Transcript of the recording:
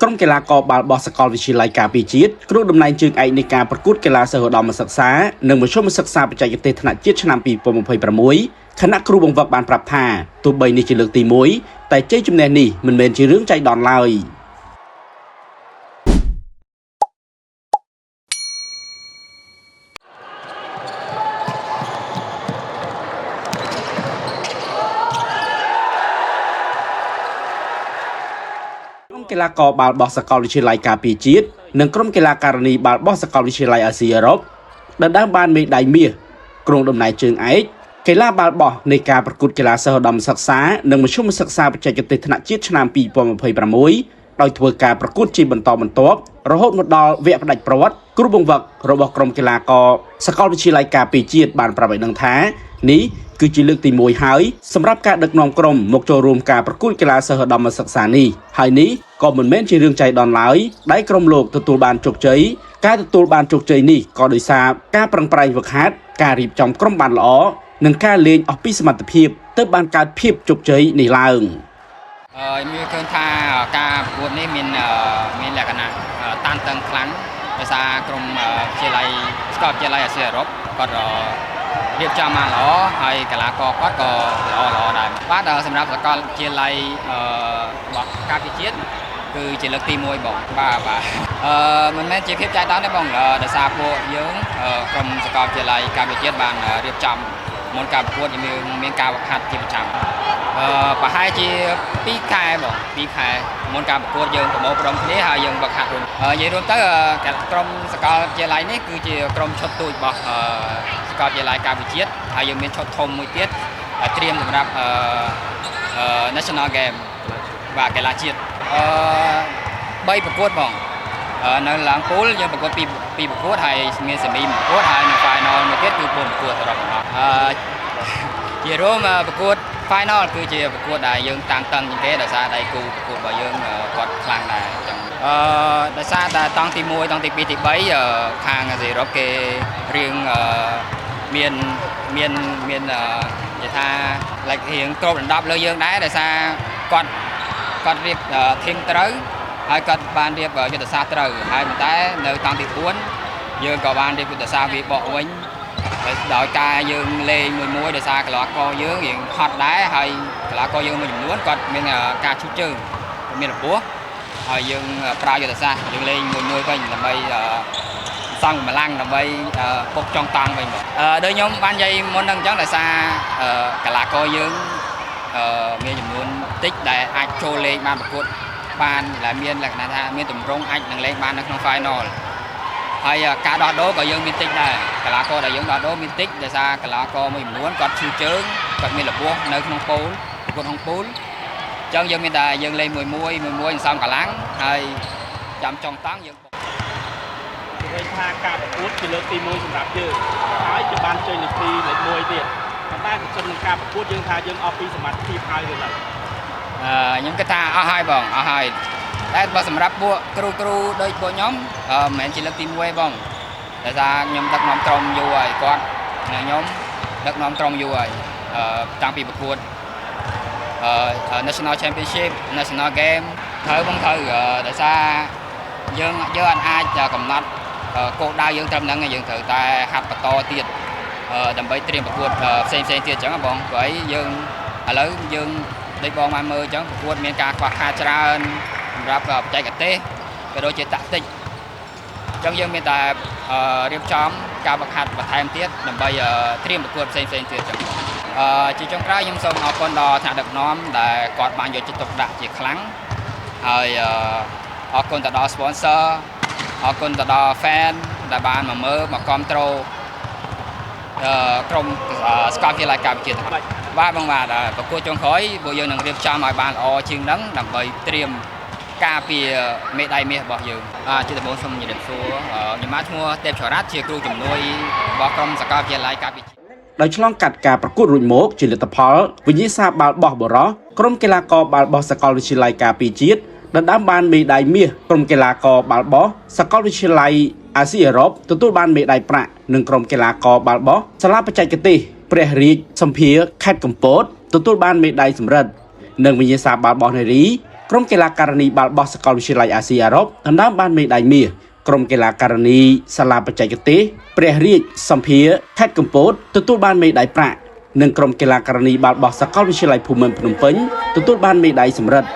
ក្រុមកីឡាករបាល់បោះសាកលវិទ្យាល័យការពារជាតិគ្រូតំណែងជើងឯកនៃការប្រកួតកីឡាសិស្សឧត្តមសិក្សានិងមធ្យមសិក្សាបច្ចេកទេសថ្នាក់ជាតិឆ្នាំ2026គណៈគ្រូបង្វឹកបានប្រាប់ថាទោះបីនេះជាលើកទី1តែជ័យជំនះនេះមិនមែនជារឿងចៃដន្យឡើយកីឡាករបាល់បោះសាកលវិទ្យាល័យការពារជាតិនិងក្រុមកីឡាការិនីបាល់បោះសាកលវិទ្យាល័យអាស៊ីអឺរ៉ុបដណ្ដើមបានមេដាយមាសក្រុងតំណែងជើងឯកកីឡាបាល់បោះនៃការប្រកួតកីឡាសិស្សឧត្តមសិក្សានិងមធ្យមសិក្សាបច្ចេកទេសថ្នាក់ជាតិឆ្នាំ2026ដោយធ្វើការប្រកួតជាបន្តបន្ទាប់រហូតមកដល់វគ្គផ្ដាច់ប្រវត្តិគ្រូបង្វឹករបស់ក្រុមកីឡាករសាកលវិទ្យាល័យការពារជាតិបានប្រាប់ឲ្យដឹងថានេះគឺជាលើកទី1ហើយសម្រាប់ការដឹកនាំក្រុមមកចូលរួមការប្រកួតកីឡាសិស្សឧត្តមសិក្សានេះហើយនេះក៏មិនមែនជារឿងចៃដន្យឡើយដែលក្រុមលោកទទួលបានជោគជ័យការទទួលបានជោគជ័យនេះក៏ដោយសារការប្រឹងប្រែងហ្វឹកហាត់ការរៀបចំក្រុមបានល្អនិងការលេងអស់ពីសមត្ថភាពទើបបានកើតភាពជោគជ័យនេះឡើងមានឃើញថាការប្រកួតនេះមានលក្ខណៈតានតឹងខ្លាំងដោយសារក្រុមវិទ្យាល័យសាកលវិទ្យាល័យអាស៊ីអឺរ៉ុបគាត់រៀបចំបានល្អហើយកីឡាករគាត់ក៏ល្អដែរបាទសម្រាប់សាកលវិទ្យាល័យរបស់ការពារជាតិគឺជាលើកទី1បងបាទមិនមែនជាភាពចៃដន្យទេបងដោយសារពួកយើងក្រុមសាកលវិទ្យាល័យការពារជាតិបានរៀបចំមុនការប្រកួតមានការវឹកហាត់ជាប្រចាំប្រហែលជា2ខែបង2ខែមុនការប្រកួតយើងប្រមូលផ្ដុំគ្នាហើយយើងវឹកហាត់រួមនិយាយរួមទៅក្រុមសាកលវិទ្យាល័យនេះគឺជាក្រុមឈុតទូចរបស់សាកលវិទ្យាល័យការពារជាតិហើយយើងមានឈុតធំមួយទៀតត្រៀមសម្រាប់National Game បាទកីឡាជាតិ3ប្រកួតបងនៅឡើងពូលយើងប្រកួត2ប្រកួតហើយមានសេមីប្រកួតហើយនៅ Final មួយទៀតគឺ4ប្រកួតរបស់ជារួមប្រកួត Final គឺជាប្រកួតដែលយើងតាំងតឹងជាងគេដោយសារដៃគូប្រកួតរបស់យើងគាត់ខ្លាំងដែរអញ្ចឹងដោយសារតែតង់ទី1តង់ទី2ទី3ខាងអាស៊ីអឺរ៉ុបគេរៀងមាននិយាយថារៀងគ្របដណ្ដប់លើយើងដែរដោយសារគាត់រៀបធីមត្រូវហើយគាត់បានរៀបយុទ្ធសាស្ត្រត្រូវហើយប៉ុន្តែនៅតង់ទី4យើងក៏បានរៀបយុទ្ធសាស្ត្រវាបកវិញដោយការយើងលេងមួយដោយសារកីឡាករយើងរៀងហត់ដែរហើយកីឡាករយើងមួយចំនួនគាត់មានការឈឺជើងមានរបួសហើយយើងប្រើយុទ្ធសាស្ត្រយើងលេងមួយវិញដើម្បីសង់កម្លាំងដើម្បីពុកចុងតង់វិញដូចខ្ញុំបាននិយាយមុនហ្នឹងអញ្ចឹងដោយសារកីឡាករយើងមានចំនួនតិចដែលអាចចូលលេងបានប្រកួតបានដែលមានលក្ខណៈថាមានទម្រង់អាចនឹងលេងបាននៅក្នុង Final ហើយការដោះដូរក៏យើងមានតិចដែរកីឡាករដែលយើងដោះដូរមានតិចដោយសារកីឡាករមួយចំនួនគាត់ឈឺជើងគាត់មានរបួសនៅក្នុងពូលប្រកួតក្នុងពូលអញ្ចឹងយើងមានតែយើងលេងមួយសំកម្លាំងហើយចាំចុងតង់យើងនិយាយថាការប្រកួតជាលើកទី1សម្រាប់យើងហើយជាបានជ័យលើកទី1ទៀតប៉ុន្តែប្រសិននឹងការប្រកួតយើងថាយើងអស់ពីសមត្ថភាពហើយឬឡើយខ្ញុំគិតថាអស់ហើយបងអស់ហើយតែបើសម្រាប់ពួកគ្រូដូចពួកខ្ញុំមិនមែនជាលើកទី1ទេបងដោយសារខ្ញុំដឹកនាំក្រុមយូរហើយគាត់ខ្ញុំដឹកនាំក្រុមយូរហើយតាំងពីប្រកួតNational Championship National Game ត្រូវដោយសារយើងអាចកំណត់គោលដៅយើងត្រឹមហ្នឹងយើងត្រូវតែហាត់បន្តទៀតដើម្បីត្រៀមប្រកួតផ្សេងទៀតអញ្ចឹងបងព្រោះអីយើងឥឡូវយើងដូចបងបានមើលអញ្ចឹងប្រកួតមានការខ្វះខាតច្រើនសម្រាប់បច្ចេកទេសក៏ដូចជាតាក់ទិកអញ្ចឹងយើងមានតែរៀបចំការវឹកហាត់បន្ថែមទៀតដើម្បីត្រៀមប្រកួតផ្សេងទៀតអញ្ចឹងជាចុងក្រោយខ្ញុំសូមអរគុណដល់ថ្នាក់ដឹកនាំដែលគាត់បានយកចិត្តទុកដាក់ជាខ្លាំងហើយអរគុណទៅដល់ sponsor អរគុណទៅដល់ fan ដែលបានមកមើលមកគាំទ្រក្រុមសាកលវិទ្យាល័យការពារជាតិបាទបងបាទប្រកួតចុងក្រោយពួកយើងនឹងរៀបចំឲ្យបានល្អជាងហ្នឹងដើម្បីត្រៀមការពារមេដាយមាសរបស់យើងជាដំបូងសូមជម្រាបសួរខ្ញុំឈ្មោះទេពចរ៉ាត់ជាគ្រូជំនួយរបស់ក្រុមសាកលវិទ្យាល័យការពារជាតិដោយឆ្លងកាត់ការប្រកួតរួចមកជាលទ្ធផលវិញ្ញាសាបាល់បោះបុរសក្រុមកីឡាករបាល់បោះសាកលវិទ្យាល័យការពារជាតិដណ្ដើមបានមេដាយមាសក្រុមកីឡាករបាល់បោះសាកលវិទ្យាល័យអាស៊ីអឺរ៉ុបទទួលបានមេដាយប្រាក់និងក្រុមកីឡាករបាល់បោះសាលាបច្ចេកទេសព្រះរាជសម្ភារខេត្តកំពតទទួលបានមេដាយសំរឹទ្ធនិងវិញ្ញាសាបាល់បោះនារី ក ក្រុមកីឡាករនីបាល់បោះសាកលវិទ្យាល័យអាស៊ីអឺរ៉ុបដណ្ដើមបានមេដាយមាសក្រុមកីឡាករនីសាលាបច្ចេកទេសព្រះរាជសម្ភារខេត្តកំពតទទួលបានមេដាយប្រាក់និងក្រុមកីឡាករនីបាល់បោះសាកលវិទ្យាល័យភូមិន្ទភ្នំពេញទទួលបានមេដាយសំរឹទ្ធ